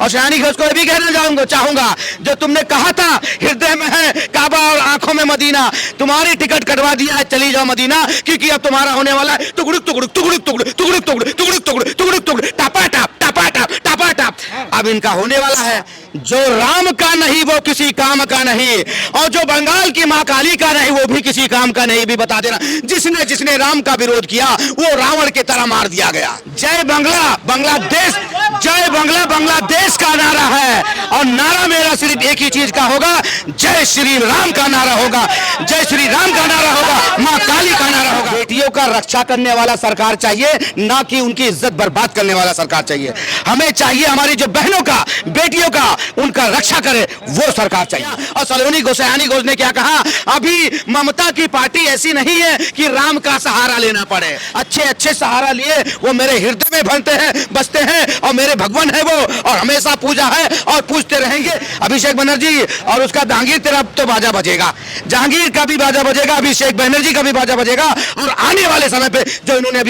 और शहानी घोष को भी कहना चाहूंगा, जो तुमने कहा था हृदय में है काबा और आंखों में मदीना, तुम्हारी टिकट कटवा दिया है, चली जाओ मदीना, क्योंकि अब तुम्हारा होने वाला है टुकड़ुक टुकड़ुक टुकड़ुक टुकड़ुक टुकड़ुक टुकड़ुक टुकड़ुक टुकड़ुक टुकड़ुक टुकड़ुक टापा टाप टापा टाप टापा टाप। अब इनका होने वाला है, जो राम का नहीं वो किसी काम का नहीं, और जो बंगाल की मां काली का नहीं वो भी किसी काम का नहीं। भी बता देना, जिसने जिसने राम का विरोध किया वो रावण की तरह मार दिया गया। जय बांग्ला बांग्लादेश, जय बांग्ला बांग्लादेश का नारा है, और नारा मेरा सिर्फ एक ही चीज का होगा, जय श्री राम का नारा होगा, जय श्री राम का नारा होगा, मां काली का नारा होगा। बेटियों का रक्षा करने वाला सरकार चाहिए, ना कि उनकी इज्जत बर्बाद करने वाला सरकार चाहिए। हमें चाहिए हमारी जो बहनों का, बेटियों का, उनका रक्षा करे वो सरकार चाहिए। और सलोनी गोसायानी घोष ने क्या कहा, अभी ममता की पार्टी ऐसी नहीं है कि राम का सहारा लेना पड़े, अच्छे अच्छे सहारा लिए वो मेरे हृदय में भरते हैं, बसते हैं, और मेरे भगवान है वो, और हमेशा पूजा है और पूजते रहेंगे। अभिषेक बनर्जी और उसका जहांगीर तेरा तो बाजा बजेगा, जहांगीर का भी बाजा बजेगा, अभिषेक बनर्जी का भी बाजा बजेगा, और आने वाले समय पे जो इन्होंने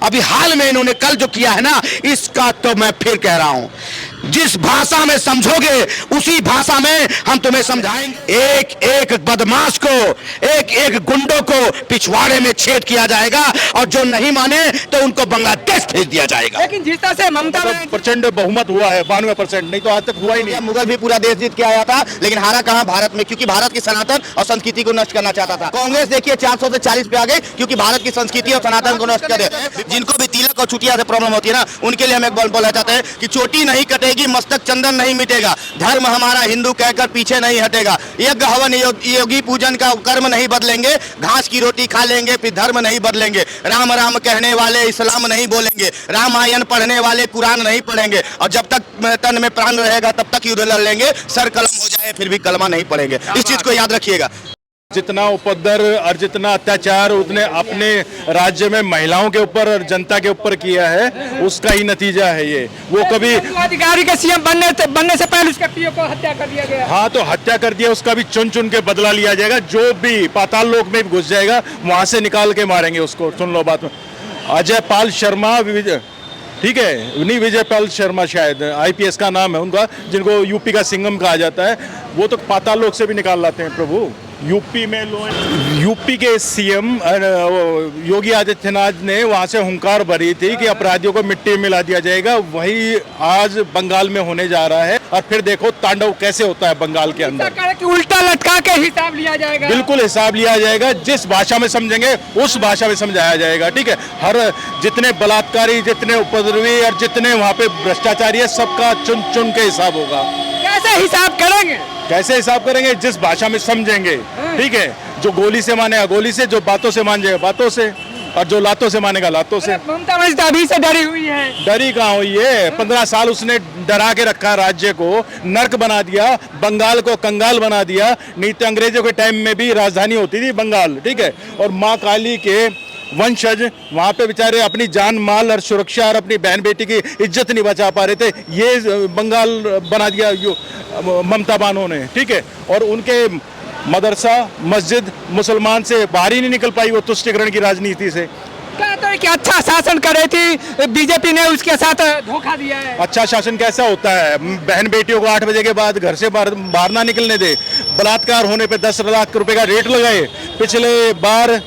अभी हाल में इन्होंने कल जो किया है ना, इसका तो मैं फिर कह रहा हूं, जिस भाषा में समझोगे उसी भाषा में हम तुम्हें समझाएंगे। एक एक बदमाश को, एक एक गुंडों को पिछवाड़े में छेद किया जाएगा, और जो नहीं माने तो उनको बांग्लादेश भेज दिया जाएगा। लेकिन जिस तरह से ममता प्रचंड बहुमत हुआ है, 92%, नहीं तो आज तक हुआ ही नहीं। मुगल भी पूरा देश जीत के आया था, लेकिन हारा कहां, भारत में, क्योंकि भारत की सनातन और संस्कृति को नष्ट करना चाहता था। कांग्रेस देखिए 400 से 40 पे आ गई, क्योंकि भारत की संस्कृति और सनातन को नष्ट करे। जिनको भी तिलक और छुटिया से प्रॉब्लम होती है ना, उनके लिए हम एक बोलना चाहते हैं कि चोटी नहीं कटेगी, मस्तक चंदन नहीं मिटेगा, धर्म हमारा हिंदू कहकर पीछे नहीं हटेगा, यज्ञ हवन योगी पूजन का कर्म नहीं बदलेंगे, घास की रोटी खा लेंगे फिर धर्म नहीं बदलेंगे, राम राम कहने वाले इस्लाम नहीं बोलेंगे, रामायण पढ़ने वाले कुरान नहीं पढ़ेंगे, और जब तक तन में प्राण रहेगा तब तक युद्ध लड़ लेंगे, सर कलम हो जाए फिर भी कलमा नहीं पढ़ेंगे। इस चीज को याद रखिएगा। जितना उपद्रव और जितना अत्याचार उसने अपने राज्य में महिलाओं के ऊपर और जनता के ऊपर किया है, उसका ही नतीजा है ये। वो कभी अधिकारी के सीएम बनने से पहले उसके पीओ को हत्या कर दिया गया। हाँ, तो हत्या कर दिया, उसका भी चुन चुन के बदला लिया जाएगा। जो भी पाताल लोक में घुस जाएगा वहां से निकाल के मारेंगे उसको। सुन लो बात में, अजय पाल शर्मा, ठीक है, नहीं विजय पाल शर्मा शायद IPS का नाम है उनका, जिनको यूपी का सिंघम कहा जाता है, वो तो पाताल लोक से भी निकाल लाते हैं प्रभु। यूपी के सीएम योगी आदित्यनाथ ने वहां से हुंकार भरी थी कि अपराधियों को मिट्टी में मिला दिया जाएगा, वही आज बंगाल में होने जा रहा है। और फिर देखो तांडव कैसे होता है बंगाल के अंदर। कि उल्टा लटका के हिसाब लिया जाएगा। बिल्कुल हिसाब लिया जाएगा, जिस भाषा में समझेंगे उस भाषा में समझाया जाएगा। ठीक है, हर जितने बलात्कारी, जितने उपद्रवी और जितने वहाँ पे भ्रष्टाचारी है, सबका चुन चुन के हिसाब होगा। कैसे हिसाब करेंगे? कैसे हिसाब करेंगे? जिस भाषा में समझेंगे। ठीक है, जो गोली से मानेगा गोली से, जो बातों से मान जाएगा बातों से, और जो लातों से मानेगा लातों से। ममता बनर्जी अभी से डरी हुई है। डरी कहाँ हुई है? 15 साल उसने डरा के रखा, राज्य को नर्क बना दिया, बंगाल को कंगाल बना दिया। नहीं तो अंग्रेजों के टाइम में भी राजधानी होती थी बंगाल, ठीक है, और माँ काली के वंशज वहाँ पे बेचारे अपनी जान माल और सुरक्षा और अपनी बहन बेटी की इज्जत नहीं बचा पा रहे थे। ये बंगाल बना दिया ममता बानो ने, ठीक है, और उनके मदरसा मस्जिद मुसलमान से बाहर ही नहीं निकल पाई वो तुष्टिकरण की राजनीति से। कहते हैं कि अच्छा शासन कर रही थी बीजेपी ने, उसके साथ धोखा दिया है। अच्छा शासन कैसा होता है? बहन बेटियों को 8 बजे के बाद घर से बाहर ना निकलने दे, बलात्कार होने पे 10 लाख रुपए का रेट लगाए। पिछले बार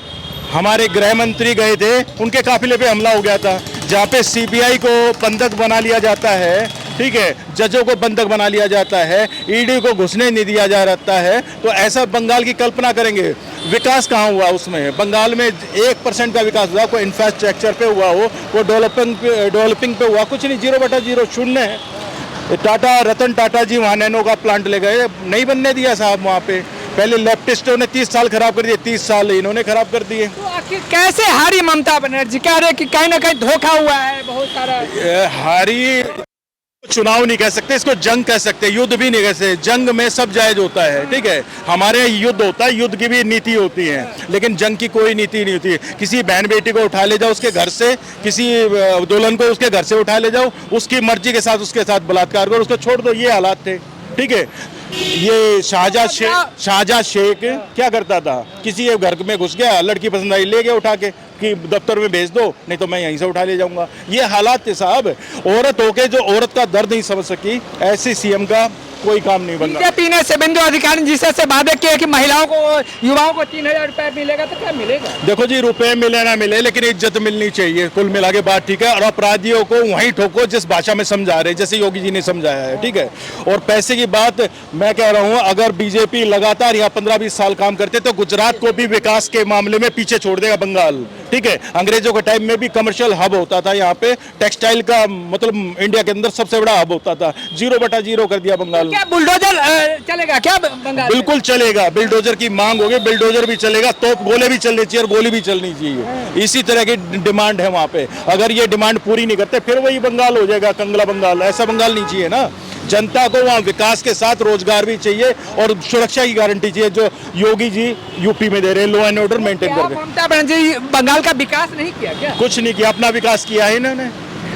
हमारे गृह मंत्री गए थे, उनके काफिले पे हमला हो गया था, जहाँ पे CBI को बंधक बना लिया जाता है, ठीक है, जजों को बंधक बना लिया जाता है, ED को घुसने नहीं दिया जा रहता है। तो ऐसा बंगाल की कल्पना करेंगे? विकास कहाँ हुआ उसमें? बंगाल में 1% का विकास हुआ, कोई इंफ्रास्ट्रक्चर पे हुआ हो, वो डेवलपिंग पे हुआ, कुछ नहीं, 0/0 शून्य है। टाटा, रतन टाटा जी वहाँ नैनो का प्लांट ले गए, नहीं बनने दिया साहब वहाँ पे। पहले लेफ्टिस्टों ने 30 साल खराब कर दिए, 30 साल इन्होंने खराब कर दिए। तो आखिर कैसे हारी ममता बनर्जी? कह रहे कि कहीं ना कहीं धोखा हुआ है बहुत सारा। हारी चुनाव नहीं कह सकते, इसको जंग कह सकते, युद्ध भी नहीं कह सकते। जंग में सब जायज होता है, ठीक है, हमारे युद्ध होता है, युद्ध की भी नीति होती है, लेकिन जंग की कोई नीति नहीं होती है। किसी बहन बेटी को उठा ले जाओ उसके घर से, किसी दुल्हन को उसके घर से उठा ले जाओ, उसकी मर्जी के साथ उसके साथ बलात्कार करो, उसको छोड़ दो, ये हालात थे, ठीक है। ये शाहजहां शेख क्या करता था? किसी के घर में घुस गया, लड़की पसंद आई, ले गया उठा के, की दफ्तर में भेज दो, नहीं तो मैं यहीं से उठा ले जाऊंगा। ये हालात थे साहब। औरत होके जो औरत का दर्द नहीं समझ सकी, ऐसे सीएम का कोई काम नहीं बन रहा। बीजेपी ने शुभेंदु अधिकारी जी से वादे किए कि महिलाओं को, युवाओं को 3000 रुपए मिलेगा, तो क्या मिलेगा? देखो जी, रुपए मिले ना मिले, लेकिन इज्जत मिलनी चाहिए कुल मिला के बात, ठीक है। और अपराधियों को वहीं ठोको जिस भाषा में समझा रहे, जैसे योगी जी ने समझाया है, ठीक है। और पैसे की बात मैं कह रहा हूँ, अगर बीजेपी लगातार यहाँ 15-20 साल काम करते तो गुजरात को भी विकास के मामले में पीछे छोड़ देगा बंगाल, ठीक है। अंग्रेजों के टाइम में भी कमर्शियल हब होता था यहाँ पे, टेक्सटाइल का मतलब इंडिया के अंदर सबसे बड़ा हब होता था, 0/0 कर दिया बंगाल। क्या बुलडोजर चलेगा क्या बंगाल में? बिल्कुल चलेगा, बिल्डोजर की मांग होगी, बिल्डोजर भी चलेगा, तोप गोले भी चलने चाहिए और गोली भी चलनी चाहिए। इसी तरह की डिमांड है वहाँ पे। अगर ये डिमांड पूरी नहीं करते फिर वही बंगाल हो जाएगा, कंगला बंगाल। ऐसा बंगाल नहीं चाहिए ना। जनता को वहाँ विकास के साथ रोजगार भी चाहिए और सुरक्षा की गारंटी चाहिए, जो योगी जी यूपी में दे रहे हैं, लॉ एंड ऑर्डर मेंटेन क्या करके। ममता बनर्जी बंगाल का विकास नहीं किया क्या? कुछ नहीं किया, अपना विकास किया है इन्होंने।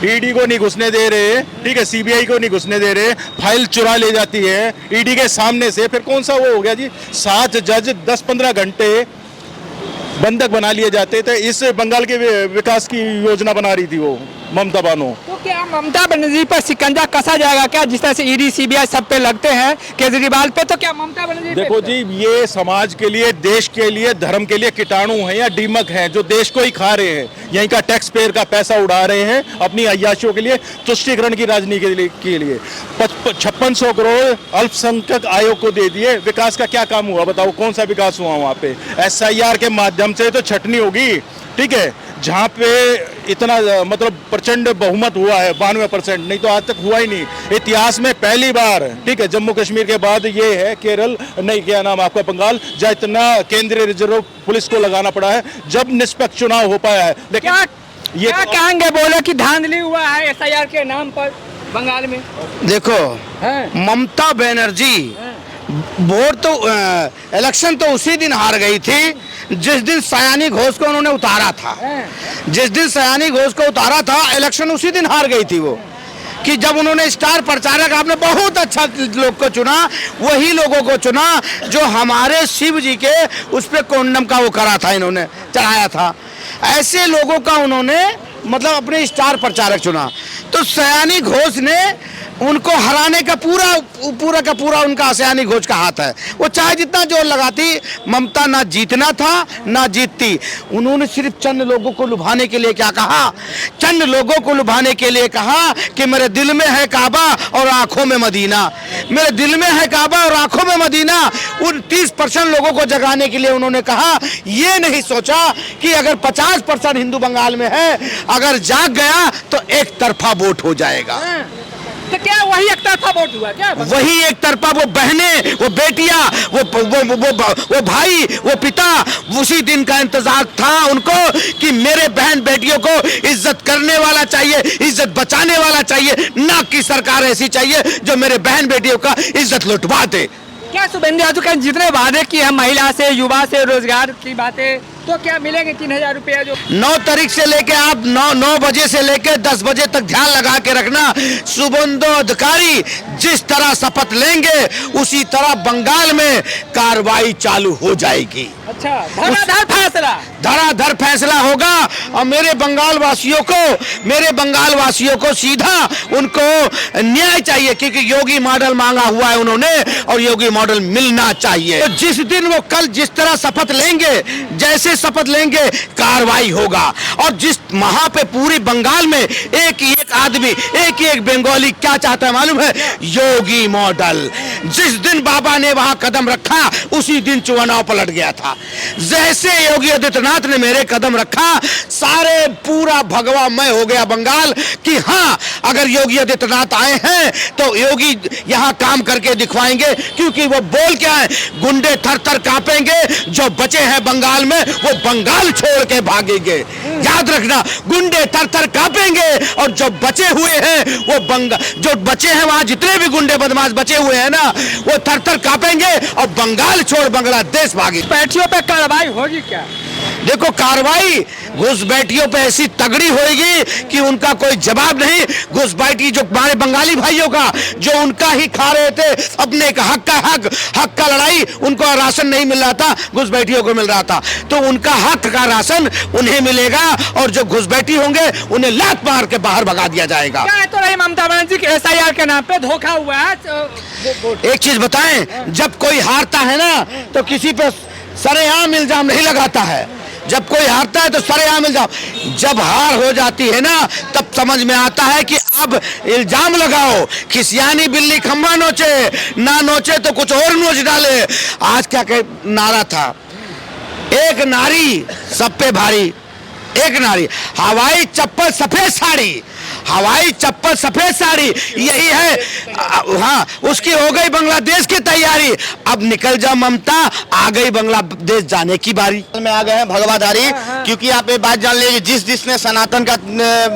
ईडी को नहीं घुसने दे रहे, ठीक है, सीबीआई को नहीं घुसने दे रहे, फाइल चुरा ले जाती है ईडी के सामने से। फिर कौन सा वो हो गया जी, 7 जज 10-15 घंटे बंधक बना लिए जाते थे। इस बंगाल के विकास की योजना बना रही थी वो ममता बानो। तो क्या ममता बनर्जी पर शिकंजा कसा जाएगा क्या, जिस तरह से ईडी सीबीआई सब पे लगते हैं केजरीवाल पे, तो क्या ममता बनर्जी देखो जी, ये समाज के लिए, देश के लिए, धर्म के लिए कीटाणु हैं या दीमक हैं जो देश को ही खा रहे हैं। यहीं का टैक्स पेयर का पैसा उड़ा रहे हैं अपनी अय्याशियों के लिए, तुष्टीकरण की राजनीति के लिए। 5600 करोड़ अल्पसंख्यक आयोग को दे दिए। विकास का क्या काम हुआ बताओ? कौन सा विकास हुआ वहाँ पे? SIR के माध्यम से तो छटनी होगी, ठीक है, जहाँ पे इतना मतलब प्रचंड बहुमत हुआ है 92%, नहीं तो आज तक हुआ ही नहीं इतिहास में, पहली बार, ठीक है। जम्मू कश्मीर के बाद ये है केरल, नहीं क्या नाम आपका, बंगाल, जहाँ इतना केंद्रीय रिजर्व पुलिस को लगाना पड़ा है जब निष्पक्ष चुनाव हो पाया है। लेकिन ये क्या कहेंगे, बोले कि धांधली हुआ है SIR के नाम पर बंगाल में? देखो, ममता बनर्जी वोट तो इलेक्शन तो उसी दिन हार गई थी जिस दिन सयानी घोष को उन्होंने उतारा था। जिस दिन सयानी घोष को उतारा था, इलेक्शन उसी दिन हार गई थी वो। कि जब उन्होंने स्टार प्रचारक, आपने बहुत अच्छा लोग को चुना, वही लोगों को चुना जो हमारे शिव जी के उस पर कोंडम का वो करा था, इन्होंने चढ़ाया था। ऐसे लोगों का उन्होंने मतलब अपने स्टार प्रचारक चुना। तो सयानी घोष ने उनको हराने का पूरा उनका सयानी घोष का हाथ है। वो चाहे जितना जोर लगाती, ममता ना जीतना था ना जीतती। उन्होंने सिर्फ चंद लोगों को लुभाने के लिए क्या कहा, चंद लोगों को लुभाने के लिए कहा कि मेरे दिल में है काबा और आंखों में मदीना। मेरे दिल में है काबा और आंखों में मदीना। उन 30% लोगों को जगाने के लिए उन्होंने कहा। ये नहीं सोचा कि अगर 50% हिंदू बंगाल में है, अगर जाग गया तो एक तरफा वोट हो जाएगा। तो क्या वही एक तरफा वोट हुआ क्या? वही एक तरफा, वो बहनें, वो बेटियां, वो भाई, वो पिता, उसी दिन का इंतजार था उनको कि मेरे बहन बेटियों को इज्जत करने वाला चाहिए, इज्जत बचाने वाला चाहिए, ना कि सरकार ऐसी चाहिए जो मेरे बहन बेटियों का इज्जत लुटवा दे। क्या शुभेंदु अधिकारी जितने वादे किए हैं महिला से, युवा से, रोजगार की बातें, तो क्या मिलेंगे 3000 रुपया? जो 9 तारीख से लेके आप 9 बजे से लेके 10 बजे तक ध्यान लगा के रखना, शुभेंदु अधिकारी जिस तरह शपथ लेंगे उसी तरह बंगाल में कार्रवाई चालू हो जाएगी। अच्छा, धराधर फैसला, धराधर फैसला होगा। और मेरे बंगाल वासियों को सीधा उनको न्याय चाहिए, क्योंकि योगी मॉडल मांगा हुआ है उन्होंने और योगी मॉडल मिलना चाहिए। तो जिस दिन वो कल जिस तरह शपथ लेंगे, जैसे शपथ लेंगे, कार्रवाई होगा। और जिस वहां पे पूरी बंगाल में एक आदमी, एक बंगाली क्या चाहता है मालूम है? योगी मॉडल। जिस दिन बाबा ने वहां कदम रखा उसी दिन चुनाव पलट गया था। जैसे योगी आदित्यनाथ ने मेरे कदम रखा, सारे पूरा भगवामय हो गया बंगाल कि हाँ, अगर योगी आदित्यनाथ आए हैं तो योगी यहां काम करके दिखवाएंगे। क्योंकि वो बोल क्या है, गुंडे थर थर कांपेंगे, जो बचे हैं बंगाल में वो बंगाल छोड़ के भागेंगे। याद रखना, गुंडे थर थर कांपेंगे और जो बचे हुए हैं वो जो बचे हैं वहां जितने भी गुंडे बदमाश बचे हुए हैं ना, वो थर थर कांपेंगे और बंगाल छोड़ बांग्लादेश भागेंगे। पैठियों पे कार्रवाई होगी क्या? देखो कार्रवाई घुसपैठियों पे ऐसी तगड़ी होगी कि उनका कोई जवाब नहीं। घुसपैठी जो हमारे बंगाली भाइयों का जो उनका ही खा रहे थे अपने का हक का लड़ाई, उनको राशन नहीं मिल रहा था, घुसपैठियों को मिल रहा था, तो उनका हक का राशन उन्हें मिलेगा और जो घुसपैठी होंगे उन्हें लात मार के बाहर भगा दिया जाएगा। क्या है तो रही ममता बनर्जी की SIR के नाम पे धोखा हुआ है। एक चीज बताएं, जब कोई हारता है ना तो किसी पे सरेआम इल्जाम नहीं लगाता है। जब कोई हारता है तो सरेआम इल्जाम, जब हार हो जाती है ना तब समझ में आता है कि अब इल्जाम लगाओ। खिसियानी बिल्ली खम्बा नोचे, ना नोचे तो कुछ और नोच डाले। आज क्या नारा था, एक नारी सब पे भारी, एक नारी हवाई चप्पल सफेद साड़ी, हवाई चप्पल सफेद साड़ी, यही है। हाँ, उसकी हो गई बांग्लादेश की तैयारी। अब निकल जा ममता, आ गई बांग्लादेश जाने की बारी। में आ गए हैं भगवाधारी, क्योंकि आप ये बात जान लीजिए, जिसने सनातन का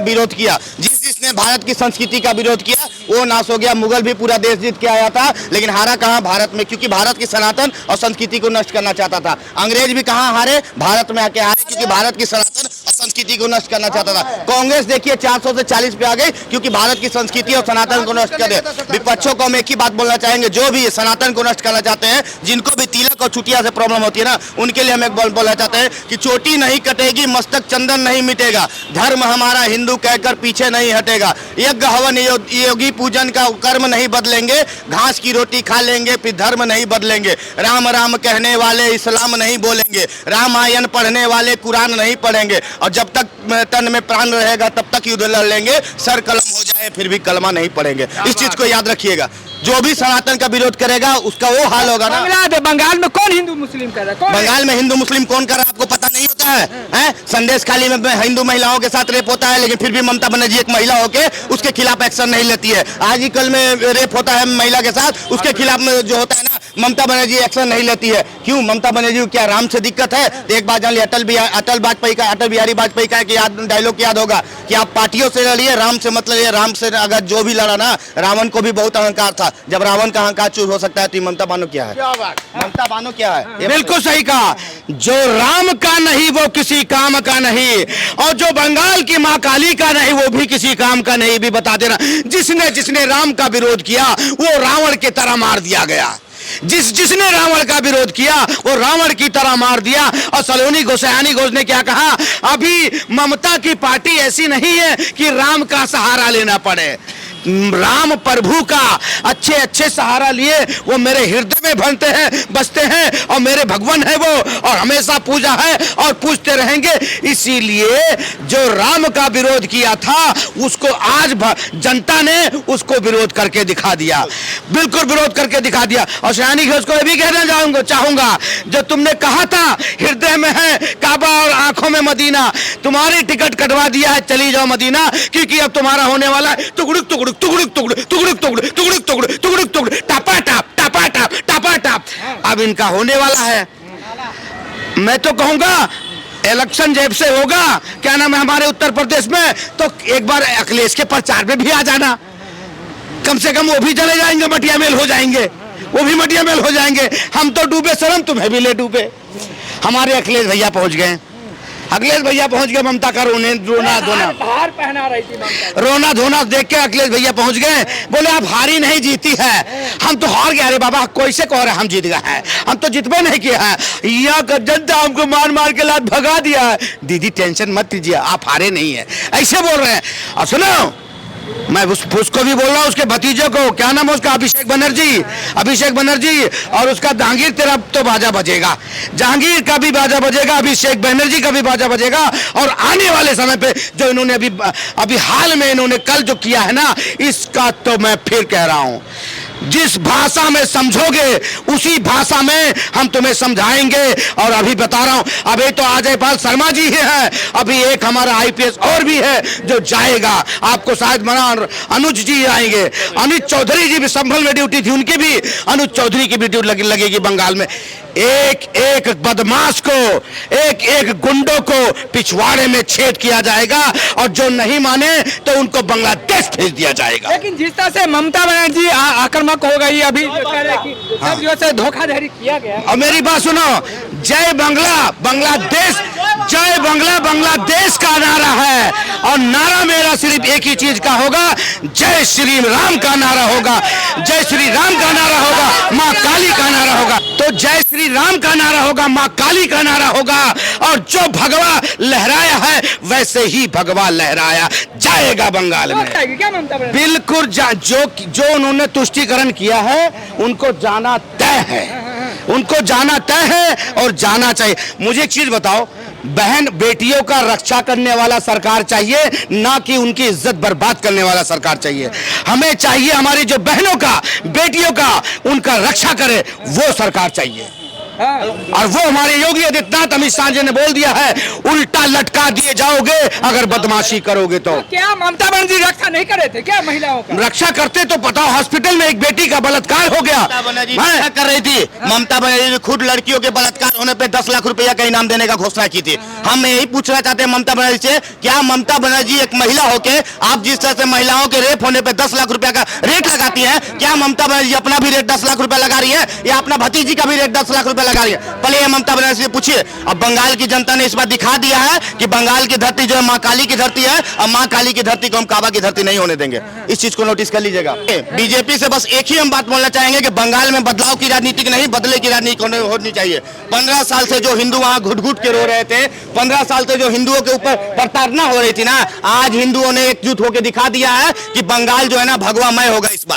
विरोध किया, जिसने भारत की संस्कृति का विरोध किया, वो नाश हो गया। मुगल भी पूरा देश जीत के आया था, लेकिन हारा कहाँ? भारत में, क्योंकि भारत की सनातन और संस्कृति को नष्ट करना चाहता था। अंग्रेज भी कहाँ हारे? भारत में आके हारे, क्योंकि भारत की सनातन और संस्कृति को नष्ट करना चाहता था। कांग्रेस देखिए 400 से 40 पे आ गई, क्योंकि भारत की संस्कृति और सनातन को नष्ट कर दे। विपक्षों को हम एक ही बात बोलना चाहेंगे, जो भी सनातन को नष्ट करना चाहते हैं, जिनको भी तिलक और चुटिया से प्रॉब्लम होती है ना, उनके लिए हम एक बोलना चाहते हैं कि चोटी नहीं कटेगी, मस्तक चंदन नहीं मिटेगा, धर्म हमारा हिंदू कहकर पीछे नहीं हटेगा, यज्ञ हवन योगी पूजन का कर्म नहीं बदलेंगे, घास की रोटी खा लेंगे फिर धर्म नहीं बदलेंगे, राम राम कहने वाले इस्लाम नहीं बोलेंगे, रामायण पढ़ने वाले कुरान नहीं पढ़ेंगे, और जब तक तन में प्राण रहेगा तब तक युद्ध लड़ लेंगे, सर कलम हो जाए फिर भी कलमा नहीं पढ़ेंगे। इस चीज को याद रखिएगा, जो भी सनातन का विरोध करेगा उसका वो हाल होगा ना। बंगाल में कौन हिंदू मुस्लिम कर रहा है? बंगाल में हिंदू मुस्लिम कौन कर रहा है आपको पता नहीं होता है? संदेश खाली में हिंदू महिलाओं के साथ रेप होता है, लेकिन फिर भी ममता बनर्जी एक महिला होके उसके खिलाफ एक्शन नहीं लेती है। आज ही कल में रेप होता है महिला के साथ, उसके खिलाफ में जो होता है ना, ममता बनर्जी एक्शन नहीं लेती है। क्यों? ममता बनर्जी को क्या राम से दिक्कत है? तो एक बात जान लिया, अटल बिहारी वाजपेयी का डायलॉग याद होगा कि आप पार्टियों से लड़िए, राम से मतलब ये, राम से अगर जो भी लड़ा ना, रावण को भी बहुत अहंकार था, जब रावण का अहंकार चूर हो सकता है तो ममता बानो क्या है? ममता बानो क्या है? बिल्कुल सही कहा, जो राम का नहीं वो किसी काम का नहीं, और जो बंगाल की मां काली का नहीं वो भी किसी काम का नहीं। भी बता देना, जिसने राम का विरोध किया वो रावण की तरह मार दिया गया। जिसने रावण का विरोध किया वो रावण की तरह मार दिया। और सलोनी गोसायानी घोष ने क्या कहा, अभी ममता की पार्टी ऐसी नहीं है कि राम का सहारा लेना पड़े। राम प्रभु का अच्छे सहारा लिए वो मेरे हृदय में बनते हैं, बसते हैं, और मेरे भगवान है वो, और हमेशा पूजा है और पूजते रहेंगे। इसीलिए जो राम का विरोध किया था उसको आज जनता ने उसको विरोध करके दिखा दिया, बिल्कुल विरोध करके दिखा दिया। और सयानी घोष को ये भी कहना चाहूंगा, जो तुमने कहा था हृदय में है काबा और आंखों में मदीना, तुम्हारी टिकट कटवा दिया है, चली जाओ मदीना, क्योंकि अब तुम्हारा होने वाला है टुकड़ुक टुकड़ुक टुकड़ुक टुकड़ुक टुकड़ुक टुकड़ुक टुकड़ुक टुकड़ुक टुकड़ुक टुकड़ुक टापा टाप टापा टाप टापा टाप। अब इनका होने वाला है। मैं तो कहूंगा इलेक्शन जब से होगा, क्या नाम है, हमारे उत्तर प्रदेश में, तो एक बार अखिलेश के प्रचार में भी आ जाना, कम से कम वो भी चले जाएंगे, मटिया मेल हो जाएंगे, वो भी मटिया मेल हो जाएंगे। हम तो डूबे शर्म, तुम्हें भी ले डूबे। हमारे अखिलेश भैया पहुंच गए, अखिलेश भैया पहुंच गए, ममता का रोना धोना, हार पहना रही थी ममता, रोना धोना देख के अखिलेश भैया पहुंच गए। बोले आप हारी नहीं जीती है, हम तो हार गए। अरे बाबा कैसे कह रहे हम जीत गए हैं? हम तो जितबे नहीं किया है, यहाँ का जनता हमको मार मार के लात भगा दिया है। दीदी टेंशन मत लीजिए, आप हारे नहीं है, ऐसे बोल रहे हैं। और सुनो, मैं उसको भी बोल रहा हूँ, उसके भतीजे को, क्या नाम है उसका, अभिषेक बनर्जी, और उसका जहांगीर, तेरा तो बाजा बजेगा, जहांगीर का भी बाजा बजेगा, अभिषेक बनर्जी का भी बाजा बजेगा। और आने वाले समय पे जो इन्होंने अभी हाल में इन्होंने कल जो किया है ना, इसका तो मैं फिर कह रहा हूँ, जिस भाषा में समझोगे उसी भाषा में हम तुम्हें समझाएंगे। और अभी बता रहा हूं, अभी तो अजय पाल शर्मा जी ही है, अभी एक हमारा IPS और भी है जो जाएगा, आपको शायद मना, अनुज जी आएंगे, अनुज चौधरी जी भी संभल में ड्यूटी थी, उनकी भी, अनुज चौधरी की भी ड्यूटी लगेगी बंगाल में। एक बदमाश को, एक गुंडों को पिछवाड़े में छेद किया जाएगा, और जो नहीं माने तो उनको बांग्लादेश भेज दिया जाएगा। लेकिन जिस तरह से ममता बनर्जी आक्रामक हो गई, अभी सब से धोखाधड़ी किया गया। और मेरी बात सुनो, जय बांग्ला, बांग्लादेश जय बांग्ला बांग्लादेश का नारा है और नारा मेरा सिर्फ एक ही चीज का होगा, जय श्री राम का नारा होगा, जय श्री राम का नारा होगा, माँ काली का नारा होगा। तो जय श्री राम का नारा होगा, माँ काली का नारा होगा और जो भगवा लहराया है वैसे ही भगवा लहराया जाएगा बंगाल में। क्या ममता बनर्जी? बिल्कुल जो उन्होंने तुष्टीकरण किया है उनको जाना तय है, उनको जाना तय है और जाना चाहिए। मुझे एक चीज बताओ, बहन बेटियों का रक्षा करने वाला सरकार चाहिए, ना कि उनकी इज्जत बर्बाद करने वाला सरकार चाहिए। हमें चाहिए हमारी जो बहनों का बेटियों का उनका रक्षा करे वो सरकार चाहिए। और वो हमारे योगी आदित्यनाथ अमित शाह जी ने बोल दिया है, उल्टा लटका दिए जाओगे अगर बदमाशी करोगे तो। क्या ममता बनर्जी रक्षा नहीं कर रहे थे क्या महिलाओं का? रक्षा करते तो पता, हॉस्पिटल में एक बेटी का बलात्कार हो गया, ममता बनर्जी क्या कर रही थी? ममता बनर्जी ने खुद लड़कियों के बलात्कार होने पे 10 लाख रुपया का इनाम देने का घोषणा की थी। हम यही पूछना चाहते हैं ममता बनर्जी से, क्या ममता बनर्जी एक महिला होके आप जिस तरह से महिलाओं के रेप होने पे 10 लाख रुपया का रेट लगाती है, क्या ममता बनर्जी अपना भी रेट 10 लाख रुपया लगा रही है या अपना भतीजी का भी रेट 10 लाख रुपया लगा रही है? पहले ये ममता बनर्जी से पूछिए। अब बंगाल की जनता ने इस बार दिखा दिया है कि बंगाल की धरती जो है माँ काली की धरती है और माँ काली की धरती को हम काबा की धरती नहीं होने देंगे। इस चीज को नोटिस कर लीजिएगा। बीजेपी से बस एक ही हम बात बोलना चाहेंगे कि बंगाल में बदलाव की राजनीति नहीं, बदले की राजनीति होनी चाहिए। 15 साल से जो हिंदू वहां घुट घुट के रो रहे थे, 15 साल से जो हिंदुओं के ऊपर प्रताड़ना हो रही थी ना, आज हिंदुओं ने एकजुट होकर दिखा दिया है कि बंगाल जो है ना भगवामय होगा इस बार।